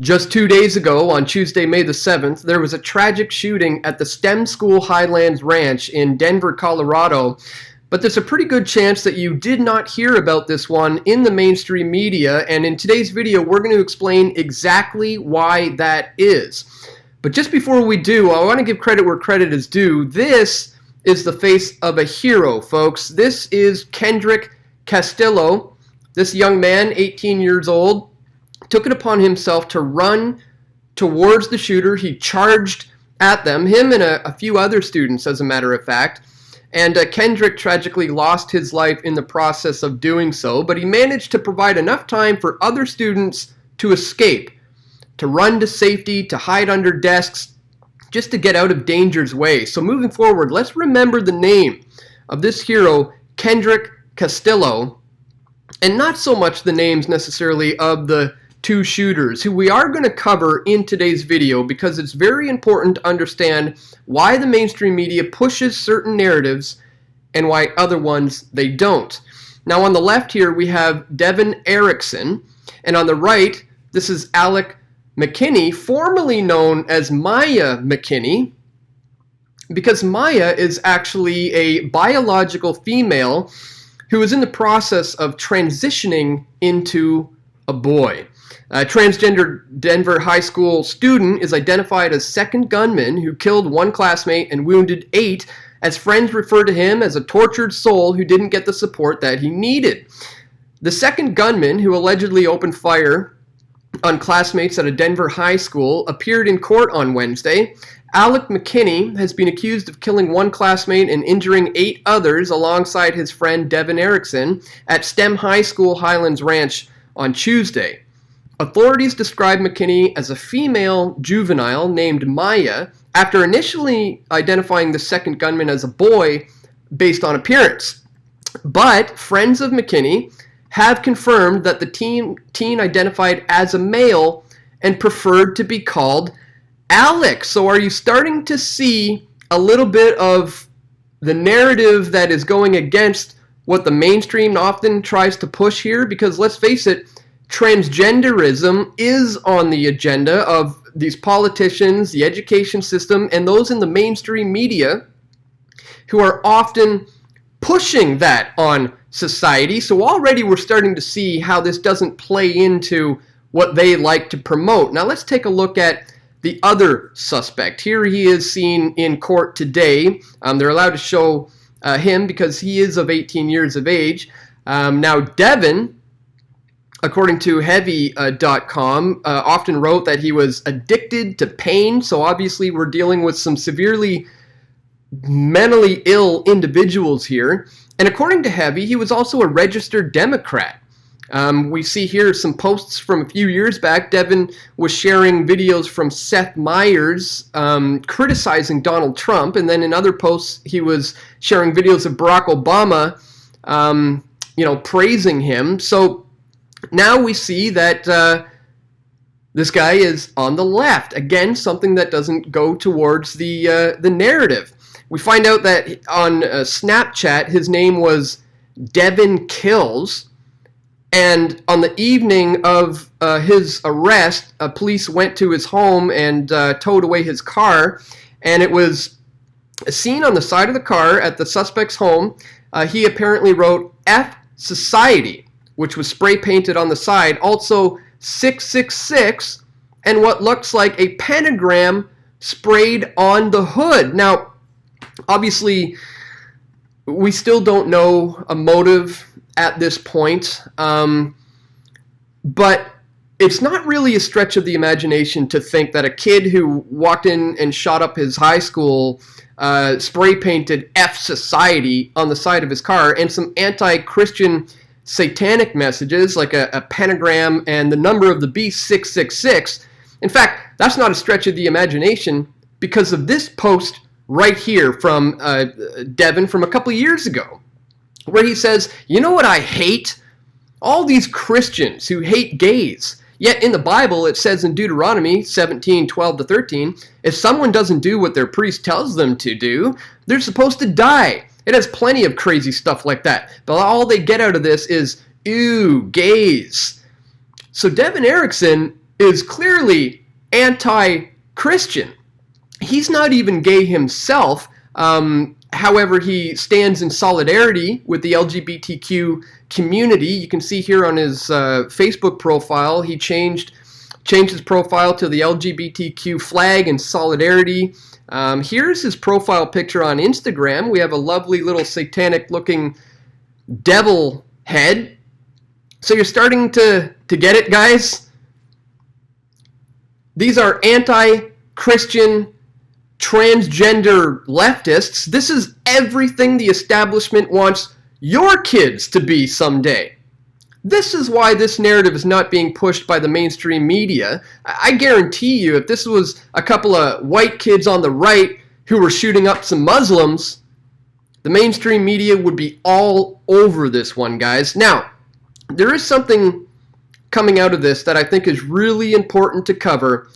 Just 2 days ago, on Tuesday, May the 7th, there was a tragic shooting at the STEM School Highlands Ranch in Denver, Colorado. But there's a pretty good chance that you did not hear about this one in the mainstream media, and in today's video, we're going to explain exactly why that is. But just before we do, I want to give credit where credit is due. This is the face of a hero, folks. This is Kendrick Castillo. This young man, 18 years old, took it upon himself to run towards the shooter. He charged at them, him and a few other students, as a matter of fact. And Kendrick tragically lost his life in the process of doing so, but he managed to provide enough time for other students to escape, to run to safety, to hide under desks, just to get out of danger's way. So moving forward, let's remember the name of this hero, Kendrick Castillo, and not so much the names necessarily of the two shooters, who we are going to cover in today's video, because it's very important to understand why the mainstream media pushes certain narratives and why other ones they don't. Now on the left here we have Devin Erickson, and on the right this is Alec McKinney, formerly known as Maya McKinney, because Maya is actually a biological female who is in the process of transitioning into a boy. A transgender Denver high school student is identified as second gunman who killed one classmate and wounded 8, as friends refer to him as a tortured soul who didn't get the support that he needed. The second gunman, who allegedly opened fire on classmates at a Denver high school, appeared in court on Wednesday. Alec McKinney has been accused of killing one classmate and injuring 8 others alongside his friend Devin Erickson at STEM School Highlands Ranch on Tuesday. Authorities described McKinney as a female juvenile named Maya after initially identifying the second gunman as a boy based on appearance. But friends of McKinney have confirmed that the teen identified as a male and preferred to be called Alex. So are you starting to see a little bit of the narrative that is going against what the mainstream often tries to push here? Because let's face it, transgenderism is on the agenda of these politicians, the education system, and those in the mainstream media who are often pushing that on society. So already we're starting to see how this doesn't play into what they like to promote. Now let's take a look at the other suspect. Here he is seen in court today. They're allowed to show him because he is of 18 years of age. Now Devin, according to Heavy.com, often wrote that he was addicted to pain. So obviously we're dealing with some severely mentally ill individuals here. And according to Heavy, he was also a registered Democrat. We see here some posts from a few years back. Devin was sharing videos from Seth Meyers criticizing Donald Trump. And then in other posts, he was sharing videos of Barack Obama, praising him. So now we see that this guy is on the left. Again, something that doesn't go towards the narrative. We find out that on Snapchat, his name was Devin Kills. And on the evening of his arrest, police went to his home and towed away his car. And it was seen on the side of the car at the suspect's home. He apparently wrote F Society, which was spray painted on the side, also 666, and what looks like a pentagram sprayed on the hood. Now, obviously, we still don't know a motive at this point, but it's not really a stretch of the imagination to think that a kid who walked in and shot up his high school spray painted F Society on the side of his car, and some anti-Christian satanic messages like a pentagram and the number of the beast 666. In fact, that's not a stretch of the imagination because of this post right here from Devin from a couple of years ago, where he says, you know what I hate? All these Christians who hate gays. Yet in the Bible it says in Deuteronomy 17:12-13, if someone doesn't do what their priest tells them to do, they're supposed to die. It has plenty of crazy stuff like that. But all they get out of this is, ew, gays. So Devin Erickson is clearly anti-Christian. He's not even gay himself. However, he stands in solidarity with the LGBTQ community. You can see here on his Facebook profile, he changed his profile to the LGBTQ flag in solidarity. Here's his profile picture on Instagram. We have a lovely little satanic-looking devil head. So you're starting to get it, guys? These are anti-Christian, transgender leftists. This is everything the establishment wants your kids to be someday. This is why this narrative is not being pushed by the mainstream media. I guarantee you, if this was a couple of white kids on the right who were shooting up some Muslims, the mainstream media would be all over this one, guys. Now, there is something coming out of this that I think is really important to cover,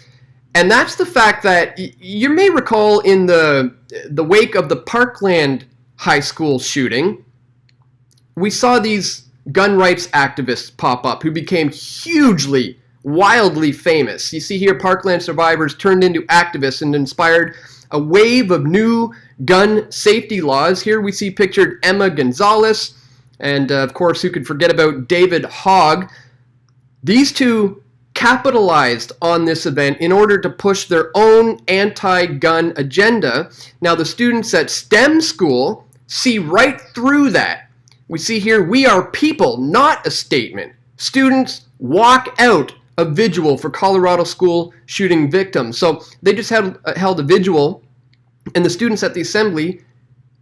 and that's the fact that you may recall in the wake of the Parkland High School shooting, we saw these gun rights activists pop up who became hugely, wildly famous. You see here, Parkland survivors turned into activists and inspired a wave of new gun safety laws. Here we see pictured Emma Gonzalez, and of course, who could forget about David Hogg. These two capitalized on this event in order to push their own anti-gun agenda. Now, the students at STEM School see right through that. We see here, we are people, not a statement. Students walk out a vigil for Colorado school shooting victims. So they just held a vigil, and the students at the assembly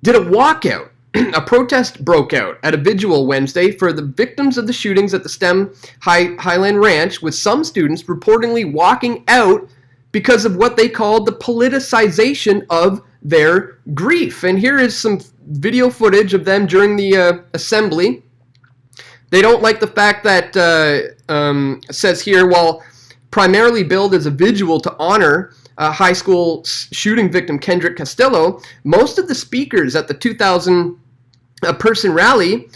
did a walkout. A protest broke out at a vigil Wednesday for the victims of the shootings at the STEM Highlands Ranch, with some students reportedly walking out because of what they called the politicization of their grief. And here is some video footage of them during the assembly. They don't like the fact that, says here, while primarily billed as a vigil to honor high school shooting victim Kendrick Castillo, most of the speakers at the 2,000 person rally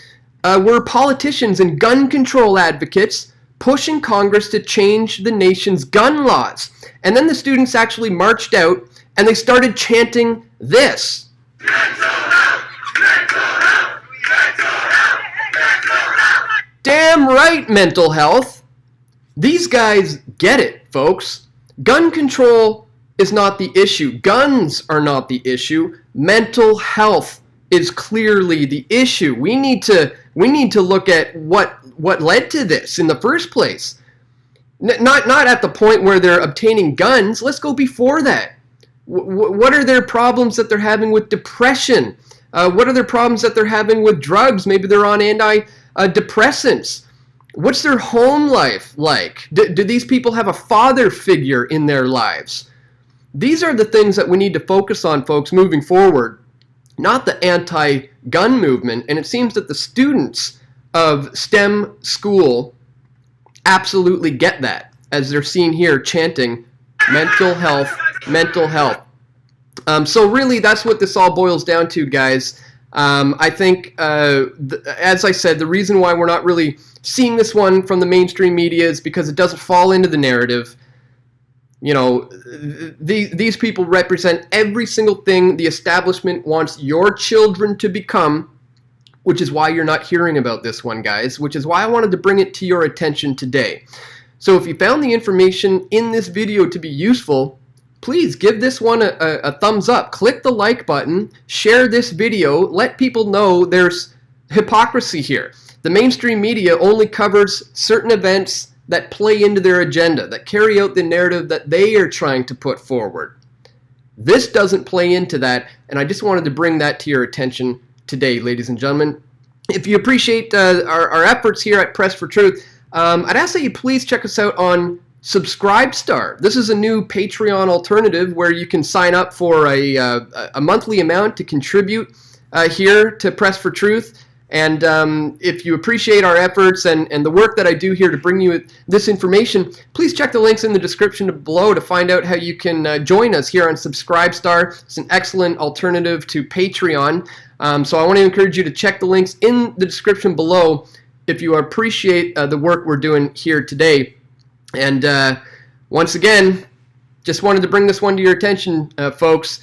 were politicians and gun control advocates pushing Congress to change the nation's gun laws. And then the students actually marched out and they started chanting this. Damn right, mental health. These guys get it, folks. Gun control is not the issue. Guns are not the issue. Mental health is clearly the issue. We need to look at what led to this in the first place. Not at the point where they're obtaining guns. Let's go before that. What are their problems that they're having with depression? What are their problems that they're having with drugs? Maybe they're on antidepressants. What's their home life like? Do these people have a father figure in their lives? These are the things that we need to focus on, folks, moving forward. Not the anti-gun movement, and it seems that the students of STEM school absolutely get that, as they're seen here chanting, mental health, mental health. So really, that's what this all boils down to, guys. I think, as I said, the reason why we're not really seeing this one from the mainstream media is because it doesn't fall into the narrative. You know, these people represent every single thing the establishment wants your children to become, which is why you're not hearing about this one, guys, which is why I wanted to bring it to your attention today. So if you found the information in this video to be useful, please give this one a thumbs up. Click the like button, share this video, let people know there's hypocrisy here. The mainstream media only covers certain events that play into their agenda, that carry out the narrative that they are trying to put forward. This doesn't play into that, and I just wanted to bring that to your attention today, ladies and gentlemen. If you appreciate our efforts here at Press for Truth, I'd ask that you please check us out on Subscribestar. This is a new Patreon alternative where you can sign up for a monthly amount to contribute here to Press for Truth. And if you appreciate our efforts and the work that I do here to bring you this information, please check the links in the description below to find out how you can join us here on Subscribestar. It's an excellent alternative to Patreon. So I want to encourage you to check the links in the description below if you appreciate the work we're doing here today. And Once again, just wanted to bring this one to your attention, folks.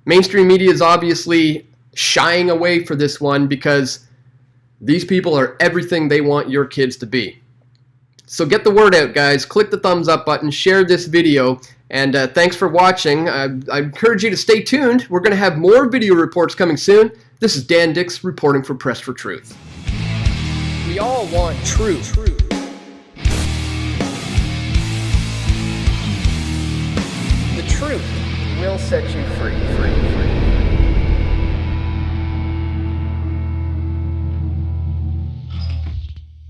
Mainstream media is obviously shying away for this one because these people are everything they want your kids to be. So get the word out, guys. Click the thumbs up button, share this video, and thanks for watching. I encourage you to stay tuned. We're going to have more video reports coming soon. This is Dan Dix reporting for Press for Truth. We all want truth. The truth will set you free.